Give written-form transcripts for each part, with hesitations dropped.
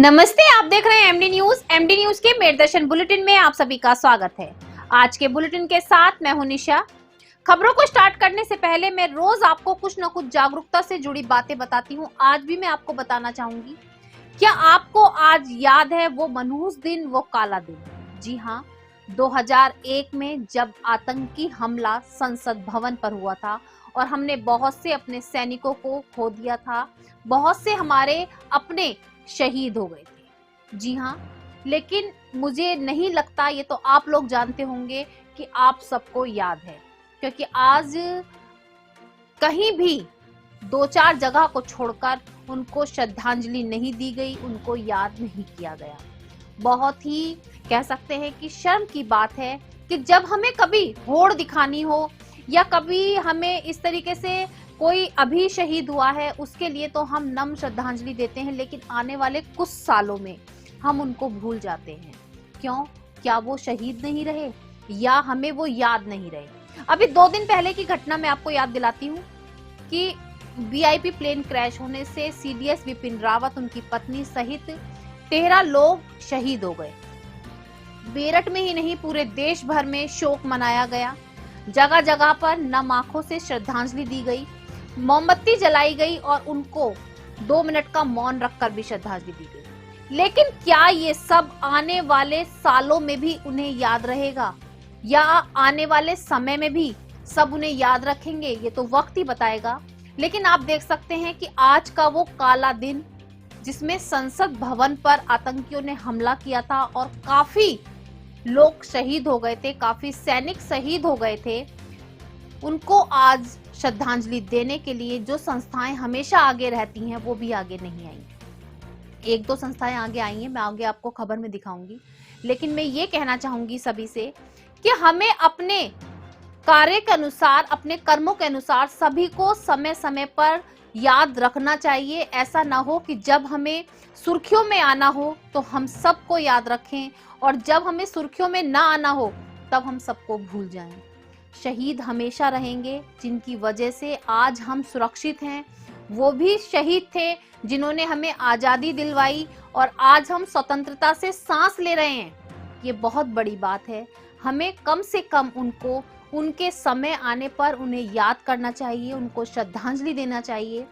नमस्ते, आप देख रहे हैं एमडी न्यूज। एमडी न्यूज के मेरदर्शन बुलेटिन में आप सभी का स्वागत है। आज के बुलेटिन के साथ मैं हूं निशा। खबरों को स्टार्ट करने से पहले मैं रोज आपको कुछ न कुछ जागरूकता से जुड़ी बातें बताती हूं। आज भी मैं आपको बताना चाहूंगी, क्या आपको आज याद है वो मनहूस दिन, वो काला दिन? जी हाँ, 2001 में जब आतंकी हमला संसद भवन पर हुआ था और हमने बहुत से अपने सैनिकों को खो दिया था, बहुत से हमारे अपने शहीद हो गए थे। जी हाँ, लेकिन मुझे नहीं लगता, ये तो आप लोग जानते होंगे कि आप सबको याद है, क्योंकि आज कहीं भी दो चार जगह को छोड़कर उनको श्रद्धांजलि नहीं दी गई, उनको याद नहीं किया गया। बहुत ही कह सकते हैं कि शर्म की बात है कि जब हमें कभी होड़ दिखानी हो या कभी हमें इस तरीके से कोई अभी शहीद हुआ है उसके लिए तो हम नम श्रद्धांजलि देते हैं, लेकिन आने वाले कुछ सालों में हम उनको भूल जाते हैं। क्यों? क्या वो शहीद नहीं रहे या हमें वो याद नहीं रहे? अभी 2 दिन पहले की घटना मैं आपको याद दिलाती हूँ कि वीआईपी प्लेन क्रैश होने से सीडीएस विपिन रावत, उनकी पत्नी सहित 13 लोग शहीद हो गए। मेरठ में ही नहीं, पूरे देश भर में शोक मनाया गया। जगह जगह पर नम आंखों से श्रद्धांजलि दी गई, मोमबत्ती जलाई गई और उनको 2 मिनट का मौन रखकर भी श्रद्धांजलि दी गई। लेकिन क्या ये सब आने वाले सालों में भी उन्हें याद रहेगा या आने वाले समय में भी सब उन्हें याद रखेंगे? ये तो वक्त ही बताएगा। लेकिन आप देख सकते हैं कि आज का वो काला दिन जिसमें संसद भवन पर आतंकियों ने हमला किया था और काफी लोग शहीद हो गए थे, काफी सैनिक शहीद हो गए थे, उनको आज श्रद्धांजलि देने के लिए जो संस्थाएं हमेशा आगे रहती हैं वो भी आगे नहीं आई। 1-2 संस्थाएं आगे आई हैं, मैं आगे आपको खबर में दिखाऊंगी। लेकिन मैं ये कहना चाहूंगी सभी से कि हमें अपने कार्य के अनुसार, अपने कर्मों के अनुसार सभी को समय समय पर याद रखना चाहिए। ऐसा ना हो कि जब हमें सुर्खियों में आना हो तो हम सबको याद रखें और जब हमें सुर्खियों में ना आना हो तब हम सबको भूल जाएं। शहीद हमेशा रहेंगे, जिनकी वजह से आज हम सुरक्षित हैं। वो भी शहीद थे जिन्होंने हमें आजादी दिलवाई और आज हम स्वतंत्रता से सांस ले रहे हैं। ये बहुत बड़ी बात है। हमें कम से कम उनको उनके समय आने पर उन्हें याद करना चाहिए, उनको श्रद्धांजलि देना चाहिए।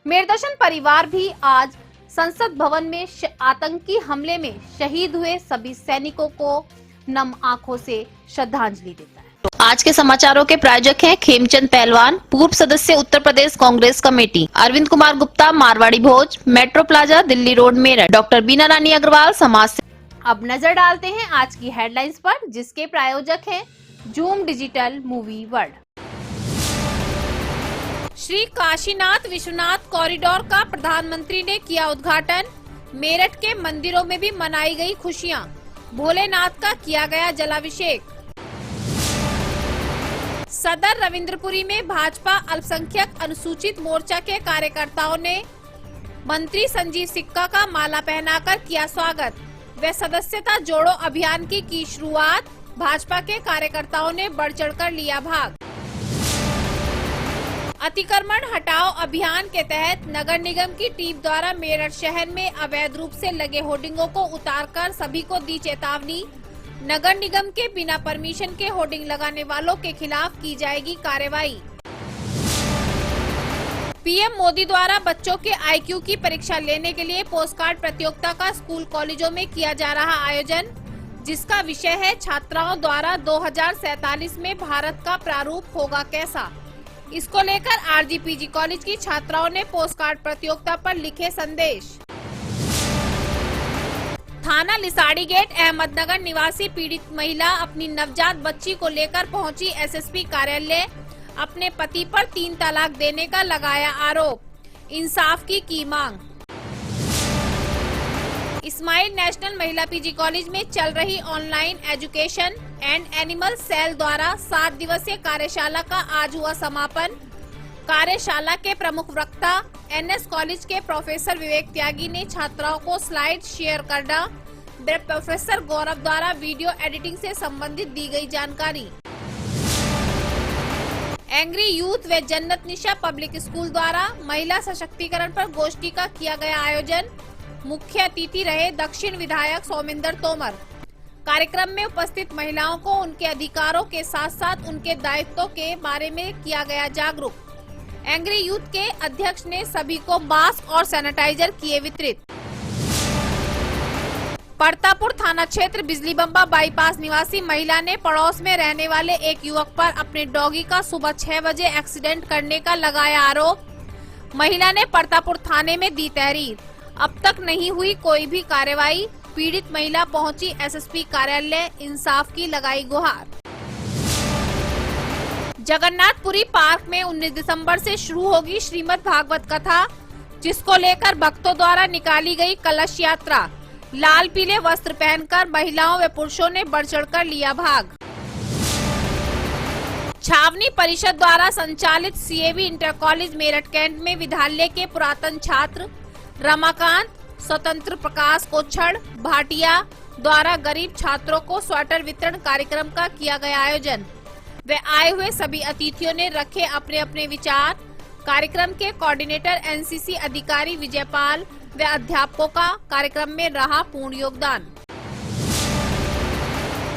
मेरदर्शन परिवार भी आज संसद भवन में आतंकी हमले में शहीद हुए सभी सैनिकों को नम आंखों से श्रद्धांजलि देता है। आज के समाचारों के प्रायोजक हैं खेमचंद पहलवान, पूर्व सदस्य Uttar Pradesh Congress committee, Arvind Kumar Gupta, Marwari Bhoj, metro plaza, Delhi road, Meerut, doctor Beena Rani Agarwal, समाज से। अब नजर डालते हैं आज की हेडलाइंस पर, जिसके प्रायोजक हैं zoom digital movie world. Shri Kashinath Vishwanath corridor का प्रधानमंत्री ने किया उद्घाटन। मेरठ के मंदिरों में भी मनाई गई खुशियां। भोलेनाथ का किया गया जलाभिषेक। सदर रविंद्रपुरी में भाजपा अल्पसंख्यक अनुसूचित मोर्चा के कार्यकर्ताओं ने मंत्री संजीव सिक्का का माला पहनाकर किया स्वागत व सदस्यता जोड़ो अभियान की शुरुआत। भाजपा के कार्यकर्ताओं ने बढ़ चढ़कर लिया भाग। अतिक्रमण हटाओ अभियान के तहत नगर निगम की टीम द्वारा मेरठ शहर में अवैध रूप से लगे होर्डिंगों को उतारकर सभी को दी चेतावनी। नगर निगम के बिना परमिशन के होर्डिंग लगाने वालों के खिलाफ की जाएगी कार्रवाई। पीएम मोदी द्वारा बच्चों के आईक्यू की परीक्षा लेने के लिए पोस्टकार्ड प्रतियोगिता का स्कूल कॉलेजों में किया जा रहा आयोजन, जिसका विषय है छात्राओं द्वारा 2047 में भारत का प्रारूप होगा कैसा। इसको लेकर आरजीपीजी कॉलेज की छात्राओं ने पोस्टकार्ड प्रतियोगिता पर लिखे संदेश। थाना लिसाड़ी गेट अहमदनगर निवासी पीड़ित महिला अपनी नवजात बच्ची को लेकर पहुंची एसएसपी कार्यालय। अपने पति पर 3 तलाक देने का लगाया आरोप। इंसाफ की मांग। इस्माइल नेशनल महिला पीजी कॉलेज में चल रही online education and animal cell द्वारा 7 दिवसीय कार्यशाला का आज हुआ समापन। कार्यशाला के प्रमुख वक्ता एनएस कॉलेज के प्रोफेसर विवेक त्यागी ने छात्राओं को स्लाइड शेयर करना व प्रोफेसर गौरव द्वारा वीडियो एडिटिंग से संबंधित दी गई जानकारी। एंग्री यूथ व जन्नत निशा पब्लिक स्कूल द्वारा महिला सशक्तिकरण पर गोष्ठी का किया गया आयोजन। मुख्य अतिथि रहे दक्षिण विधायक सौमिंदर तोमर। कार्यक्रम में उपस्थित महिलाओं को उनके अधिकारों के साथ साथ उनके दायित्वों के बारे में किया गया जागरूक। एंग्री यूथ के अध्यक्ष ने सभी को मास्क और सैनिटाइजर किए वितरित। परतापुर थाना क्षेत्र बिजली बम्बा बाईपास निवासी महिला ने पड़ोस में रहने वाले एक युवक पर अपने डॉगी का सुबह 6 बजे एक्सीडेंट करने का लगाया आरोप। महिला ने परतापुर थाने में दी तहरीर। अब तक नहीं हुई कोई भी कार्रवाई। पीड़ित महिला पहुंची एसएसपी कार्यालय, इंसाफ की लगाई गुहार। जगन्नाथपुरी पार्क में 19 दिसंबर से शुरू होगी श्रीमद् भागवत कथा, जिसको लेकर भक्तों द्वारा निकाली गई कलश यात्रा। लाल पीले वस्त्र पहनकर महिलाओं व पुरुषों ने बढ़ चढ़कर लिया भाग। छावनी परिषद द्वारा संचालित सीएवी इंटर कॉलेज मेरठ कैंट में विद्यालय के पुरातन छात्र रमाकांत, स्वतंत्र प्रकाश कोच्छड़ भाटिया द्वारा गरीब छात्रों को स्वेटर वितरण कार्यक्रम का किया गया आयोजन। वे आए हुए सभी अतिथियों ने रखे अपने अपने विचार। कार्यक्रम के कोऑर्डिनेटर एनसीसी अधिकारी विजयपाल व अध्यापकों का कार्यक्रम में रहा पूर्ण योगदान।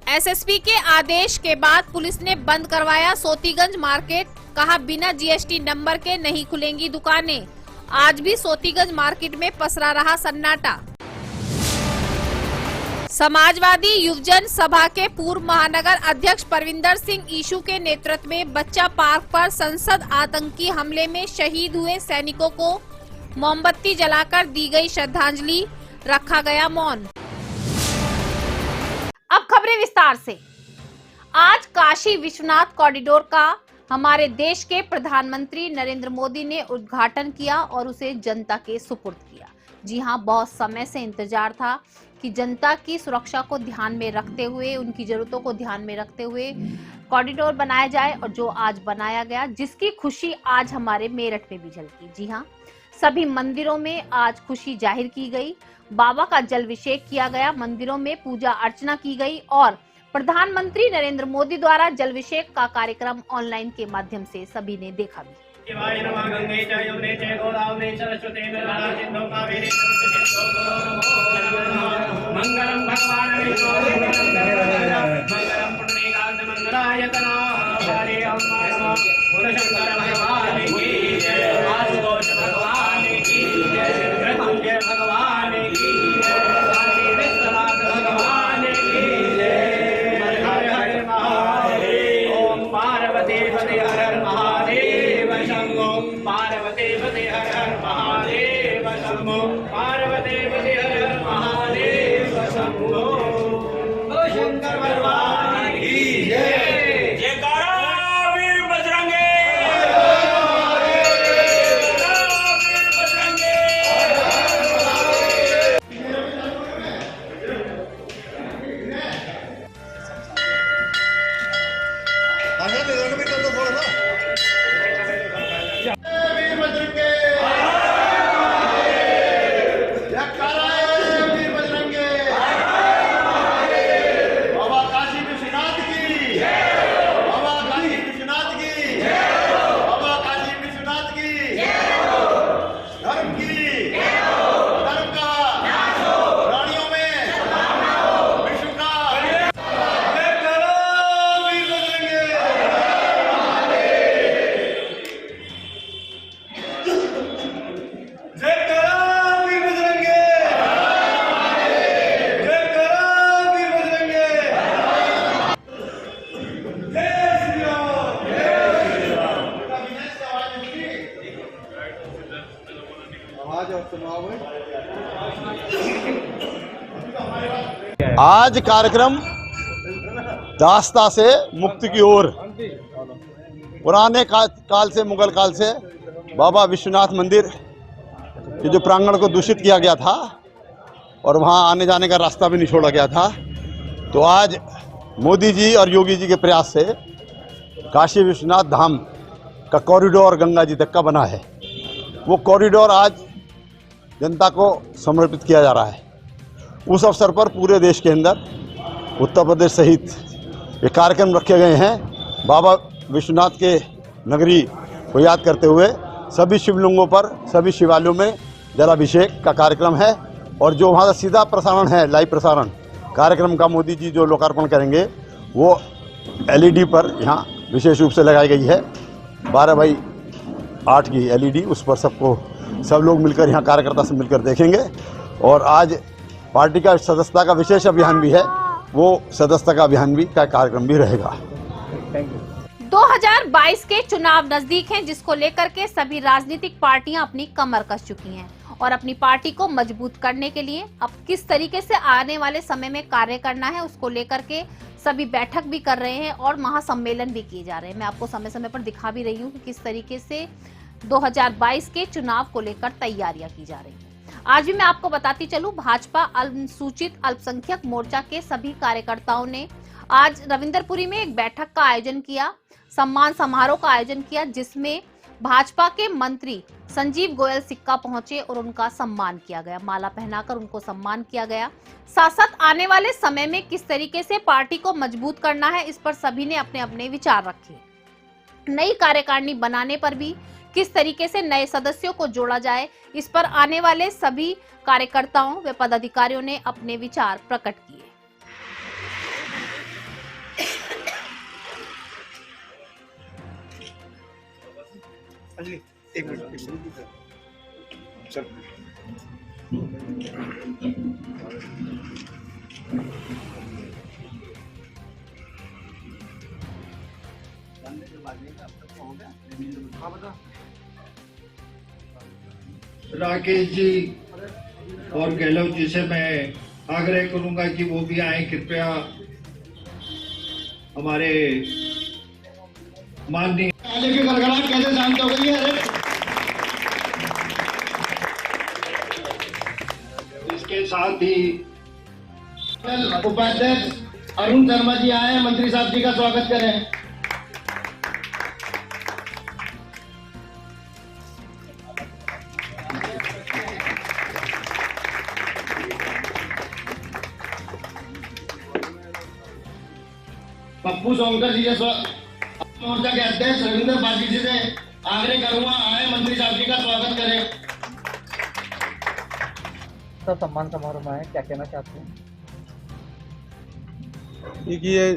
एसएसपी के आदेश के बाद पुलिस ने बंद करवाया सोतीगंज मार्केट। कहा बिना जीएसटी नंबर के नहीं खुलेंगी दुकानें। आज भी सोतीगंज मार्केट में पसरा रहा सन्नाटा। समाजवादी युवजन सभा के पूर्व महानगर अध्यक्ष परविंदर सिंह ईशू के नेतृत्व में बच्चा पार्क पर संसद आतंकी हमले में शहीद हुए सैनिकों को मोमबत्ती जलाकर दी गई श्रद्धांजलि, रखा गया मौन। अब खबरें विस्तार से। आज काशी विश्वनाथ कॉरिडोर का हमारे देश के प्रधानमंत्री नरेंद्र मोदी ने उद्घाटन किया और उसे जनता के सुपुर्द किया। जी हां, बहुत समय से इंतजार था कि जनता की सुरक्षा को ध्यान में रखते हुए, उनकी जरूरतों को ध्यान में रखते हुए कॉरिडोर बनाया जाए, और जो आज बनाया गया, जिसकी खुशी आज हमारे मेरठ में भी झलकी। जी हां, सभी मंदिरों में आज खुशी जाहिर की गई। बाबा का जलाभिषेक किया गया, मंदिरों में पूजा अर्चना की गई और प्रधानमंत्री नरेंद्र मोदी द्वारा जलाभिषेक का कार्यक्रम ऑनलाइन के माध्यम से सभी ने देखा भी। मंगलम भगवान आज कार्यक्रम दास्ता से मुक्ति की ओर। पुराने काल से, मुगल काल से बाबा विश्वनाथ मंदिर के जो प्रांगण को दूषित किया गया था और वहां आने जाने का रास्ता भी नहीं छोड़ा गया था, तो आज मोदी जी और योगी जी के प्रयास से काशी विश्वनाथ धाम का कॉरिडोर गंगा जी तक का बना है। वो कॉरिडोर आज जनता को समर्पित किया जा रहा है। उस अवसर पर पूरे देश के अंदर, उत्तर प्रदेश सहित ये कार्यक्रम रखे गए हैं। बाबा विश्वनाथ के नगरी को याद करते हुए सभी शिवलिंगों पर, सभी शिवालयों में जलाभिषेक का कार्यक्रम है। और जो वहाँ का सीधा प्रसारण है, लाइव प्रसारण कार्यक्रम का मोदी जी जो लोकार्पण करेंगे, वो LED पर यहाँ विशेष रूप से लगाई गई है। 12x8 की LED, उस पर सब लोग मिलकर यहाँ कार्यकर्ता से मिलकर देखेंगे। और आज पार्टी का सदस्यता का विशेष अभियान भी है, वो सदस्यता का अभियान भी का कार्यक्रम भी रहेगा। 2022 के चुनाव नजदीक हैं, जिसको लेकर के सभी राजनीतिक पार्टियां अपनी कमर कस चुकी हैं और अपनी पार्टी को मजबूत करने के लिए अब किस तरीके से आने वाले समय में कार्य करना है उसको लेकर के सभी बैठक भी कर रहे हैं और महासम्मेलन भी किए जा रहे हैं। मैं आपको समय समय पर दिखा भी रही हूँ कि किस तरीके से 2022 के चुनाव को लेकर तैयारियां की जा रही हैं। आज भी मैं आपको बताती चलूं, भाजपा अनुसूचित अल्पसंख्यक मोर्चा के सभी कार्यकर्ताओं ने आज रविंदरपुरी में एक बैठक का आयोजन किया, सम्मान समारोह का आयोजन किया, जिसमें भाजपा के मंत्री संजीव गोयल सिक्का पहुंचे और उनका सम्मान किया गया। माला पहनाकर उनको सम्मान किया गया। साथ साथ आने वाले समय में किस तरीके से पार्टी को मजबूत करना है, इस पर सभी ने अपने अपने विचार रखे। नई कार्यकारिणी बनाने पर भी किस तरीके से नए सदस्यों को जोड़ा जाए, इस पर आने वाले सभी कार्यकर्ताओं व पदाधिकारियों ने अपने विचार प्रकट किए। एक मिनट चल। राकेश जी और गहलोत जी से मैं आग्रह करूंगा कि वो भी आए कृपया। हमारे माननीय ताले की गड़गड़ाहट कैसे शांत हो गई है? इसके साथ ही उपाध्यक्ष अरुण शर्मा जी आए, मंत्री साहब जी का स्वागत करें। पप्पू सोनकर जी मोर्चा के अध्यक्ष रविंद्र पाटिल जी से आग्रह करूंगा, आए मंत्री साहब जी का स्वागत करें। तो सम्मान समारोह में है, क्या कहना चाहते हैं? देखिए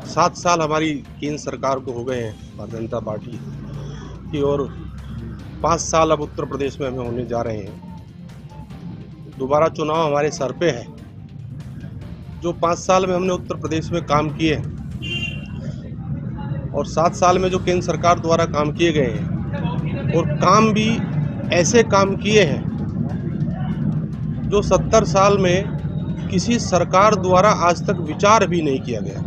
7 साल हमारी केंद्र सरकार को हो गए हैं भारतीय जनता पार्टी की, और 5 साल अब उत्तर प्रदेश में हमें होने जा रहे हैं। दोबारा चुनाव हमारे सर पे है। जो 5 साल में हमने उत्तर प्रदेश में काम किए हैं और 7 साल में जो केंद्र सरकार द्वारा काम किए गए हैं, और काम भी ऐसे काम किए हैं जो 70 साल में किसी सरकार द्वारा आज तक विचार भी नहीं किया गया।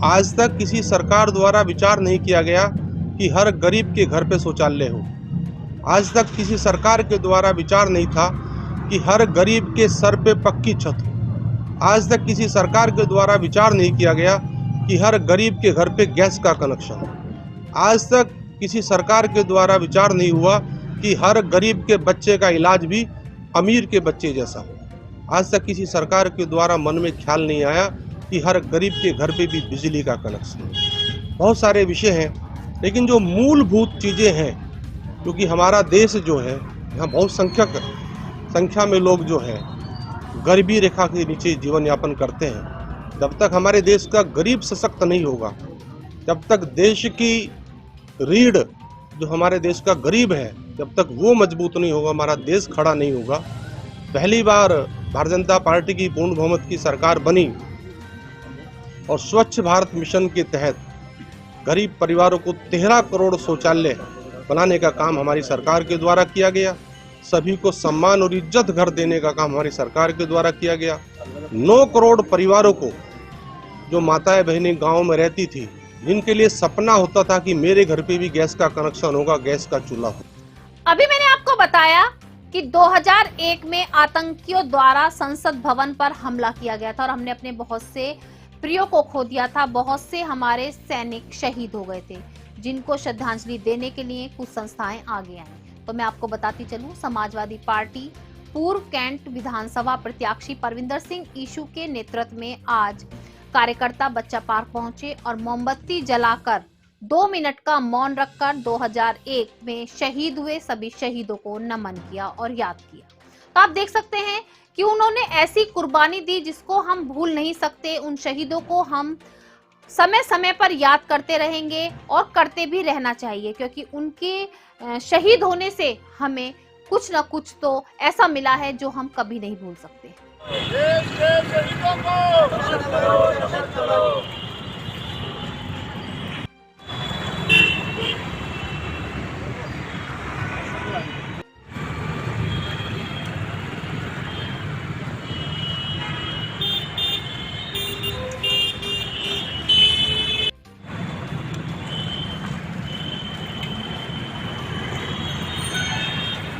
आज तक किसी सरकार द्वारा विचार नहीं किया गया कि हर गरीब के घर पे शौचालय हो। आज तक किसी सरकार के द्वारा विचार नहीं था कि हर गरीब के सर पे पक्की छत हो। आज तक किसी सरकार के द्वारा विचार नहीं किया गया कि हर गरीब के घर पे गैस का कनेक्शन हो। आज तक किसी सरकार के द्वारा विचार नहीं हुआ कि हर गरीब के बच्चे का इलाज भी अमीर के बच्चे जैसा हो। आज तक किसी सरकार के द्वारा मन में ख्याल नहीं आया कि हर गरीब के घर पे भी बिजली का कनेक्शन हो। बहुत सारे विषय हैं, लेकिन जो मूलभूत चीज़ें हैं, क्योंकि हमारा देश जो है, यहाँ बहुत संख्या में लोग जो हैं गरीबी रेखा के नीचे जीवन यापन करते हैं। जब तक हमारे देश का गरीब सशक्त नहीं होगा, जब तक देश की रीढ़ जो हमारे देश का गरीब है, जब तक वो मजबूत नहीं होगा, हमारा देश खड़ा नहीं होगा। पहली बार भारतीय जनता पार्टी की पूर्ण बहुमत की सरकार बनी और स्वच्छ भारत मिशन के तहत गरीब परिवारों को 13 करोड़ शौचालय बनाने का काम हमारी सरकार के द्वारा किया गया। सभी को सम्मान और इज्जत घर देने का काम हमारी सरकार के द्वारा किया गया। 9 करोड़ परिवारों को, जो माताएं बहनें गांव में रहती थी, जिनके लिए सपना होता था कि मेरे घर पे भी गैस का कनेक्शन होगा, गैस का चूल्हा हो। अभी मैंने आपको बताया कि 2001 में आतंकियों द्वारा संसद भवन पर हमला किया गया था और हमने अपने बहुत से प्रियों को खो दिया था। बहुत से हमारे सैनिक शहीद हो गए थे, जिनको श्रद्धांजलि देने के लिए कुछ संस्थाएं आगे आई। तो मैं आपको बताती चलूं, समाजवादी पार्टी पूर्व कैंट विधानसभा प्रत्याशी परविंदर सिंह ईशू के नेतृत्व में आज कार्यकर्ता बच्चा पार्क पहुंचे और मोमबत्ती जलाकर 2 मिनट का मौन रखकर 2001 में शहीद हुए सभी शहीदों को नमन किया और याद किया। तो आप देख सकते हैं कि उन्होंने ऐसी कुर्बानी दी जिसको हम भूल नहीं सकते। उन शहीदों को हम समय समय पर याद करते रहेंगे और करते भी रहना चाहिए, क्योंकि उनके शहीद होने से हमें कुछ ना कुछ तो ऐसा मिला है जो हम कभी नहीं भूल सकते। देश के शहीदों को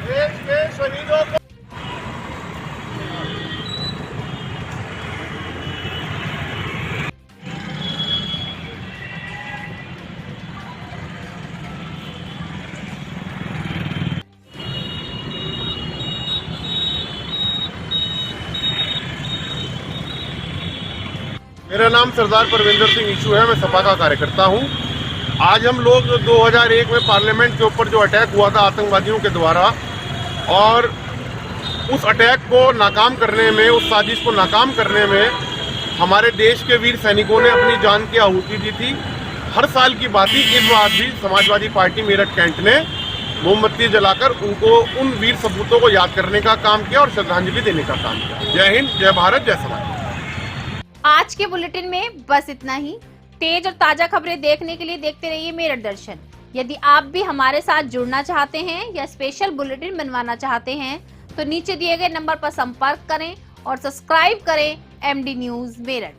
देश के शहीदों को मेरा नाम सरदार परविंदर सिंह ईशू है। मैं सपा का कार्यकर्ता हूं। आज हम लोग 2001 में पार्लियामेंट के ऊपर जो अटैक हुआ था आतंकवादियों के द्वारा, और उस अटैक को नाकाम करने में, उस साजिश को नाकाम करने में हमारे देश के वीर सैनिकों ने अपनी जान की आहुति दी थी। हर साल की बात ही इस बार भी समाजवादी पार्टी मेरठ कैंट ने मोमबत्ती जलाकर उन वीर सपूतों को याद करने का काम किया और श्रद्धांजलि देने का काम किया। जय हिंद, जय भारत, जय समाज। आज के बुलेटिन में बस इतना ही। तेज और ताजा खबरें देखने के लिए देखते रहिए मेरठ दर्शन। यदि आप भी हमारे साथ जुड़ना चाहते हैं या स्पेशल बुलेटिन बनवाना चाहते हैं तो नीचे दिए गए नंबर पर संपर्क करें और सब्सक्राइब करें MD न्यूज मेरठ।